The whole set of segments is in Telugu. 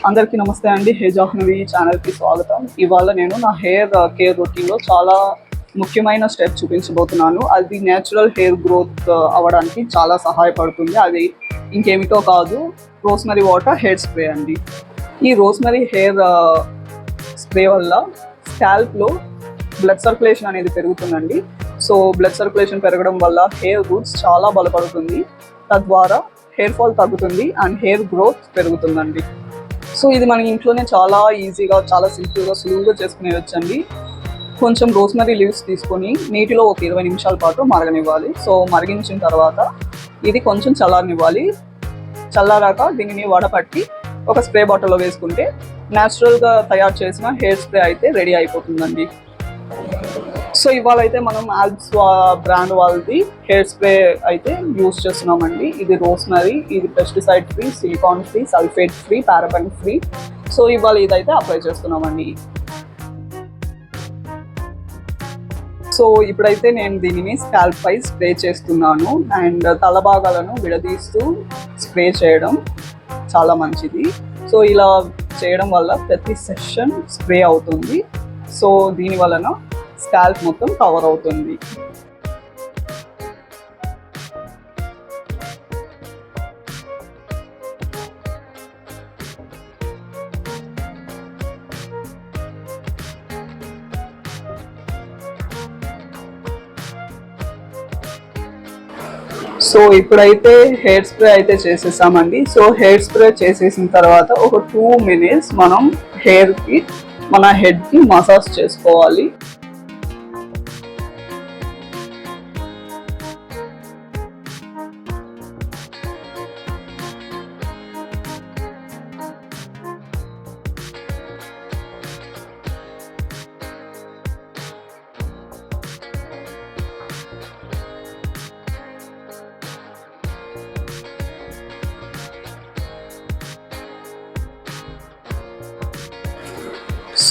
అందరికీ నమస్తే అండి. హే జాహ్నవి ఛానల్కి స్వాగతం. ఇవాళ నేను నా హెయిర్ కేర్ రొటీన్లో చాలా ముఖ్యమైన స్టెప్ చూపించబోతున్నాను. అది న్యాచురల్ హెయిర్ గ్రోత్ అవ్వడానికి చాలా సహాయపడుతుంది. అది ఇంకేమిటో కాదు, రోస్మెరీ వాటర్ హెయిర్ స్ప్రే అండి. ఈ రోస్మెరీ హెయిర్ స్ప్రే వల్ల స్కాల్ప్లో బ్లడ్ సర్క్యులేషన్ అనేది పెరుగుతుందండి. సో బ్లడ్ సర్క్యులేషన్ పెరగడం వల్ల హెయిర్ రూట్స్ చాలా బలపడుతుంది. తద్వారా హెయిర్ ఫాల్ తగ్గుతుంది అండ్ హెయిర్ గ్రోత్ పెరుగుతుందండి. సో ఇది మన ఇంట్లోనే చాలా ఈజీగా, చాలా సింపుల్గా, సులువుగా చేసుకునేవచ్చండి. కొంచెం రోస్మెరీ లీవ్స్ తీసుకొని నీటిలో ఒక 20 నిమిషాల పాటు మరగనివ్వాలి. సో మరిగించిన తర్వాత ఇది కొంచెం చల్లారనివ్వాలి. చల్లారాక దీనిని వడపట్టి ఒక స్ప్రే బాటిల్లో వేసుకుంటే న్యాచురల్గా తయారు చేసిన హెయిర్ స్ప్రే అయితే రెడీ అయిపోతుందండి. సో ఇవాళ అయితే మనం ఆల్బ్స్ బ్రాండ్ వాళ్ళది హెయిర్ స్ప్రే అయితే యూజ్ చేస్తున్నామండి. ఇది రోస్మెరీ, ఇది pesticide free, silicon free, sulphate free, paraben free. So ఇవాళ ఇదైతే అప్లై చేస్తున్నామండి. సో ఇప్పుడైతే నేను దీనిని స్కాల్ప్ పై స్ప్రే చేస్తున్నాను. అండ్ తల భాగాలను విడదీస్తూ స్ప్రే చేయడం చాలా మంచిది. సో ఇలా చేయడం వల్ల ప్రతి సెషన్ స్ప్రే అవుతుంది. సో దీని వలన స్కాల్ప్ మొత్తం కవర్ అవుతుంది. సో ఇప్పుడైతే హెయిర్ స్ప్రే అయితే చేసేసామండి. సో హెయిర్ స్ప్రే చేసేసిన తర్వాత ఒక 2 minutes మనం మన హెడ్కి మసాజ్ చేసుకోవాలి.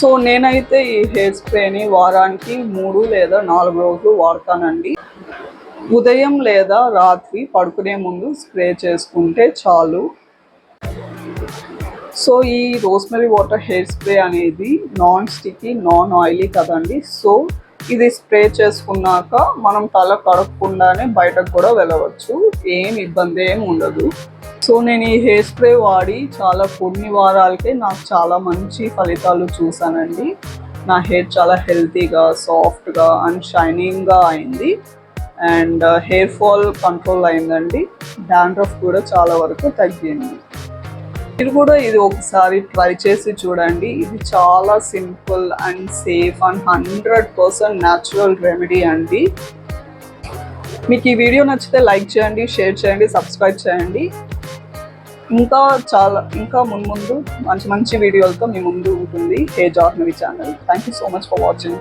సో నేనైతే ఈ హెయిర్ స్ప్రేని వారానికి 3 లేదా 4 రోజులు వాడతానండి. ఉదయం లేదా రాత్రి పడుకునే ముందు స్ప్రే చేసుకుంటే చాలు. సో ఈ రోస్మెరీ వాటర్ హెయిర్ స్ప్రే అనేది నాన్ స్టిక్కీ, నాన్ ఆయిలీ కదండి. సో ఇది స్ప్రే చేసుకున్నాక మనం తల కడగకుండానే బయటకు కూడా వెళ్ళవచ్చు. ఏం ఇబ్బంది ఏమి ఉండదు. సో నేను ఈ హెయిర్ స్ప్రే వాడి కొన్ని వారాలకే నాకు చాలా మంచి ఫలితాలు చూసానండి. నా హెయిర్ చాలా హెల్తీగా, సాఫ్ట్గా అండ్ షైనింగ్గా అయింది. అండ్ హెయిర్ ఫాల్ కంట్రోల్ అయిందండి. డాండ్రఫ్ కూడా చాలా వరకు తగ్గింది. మీరు కూడా ఇది ఒకసారి ట్రై చేసి చూడండి. ఇది చాలా simple and safe and 100% natural remedy అండి. మీకు ఈ వీడియో నచ్చితే లైక్ చేయండి, షేర్ చేయండి, సబ్స్క్రైబ్ చేయండి. ఇంకా ముందు మంచి వీడియోలతో మీ ముందు ఉంటుంది hey Jahnavi channel. Thank you so much for watching.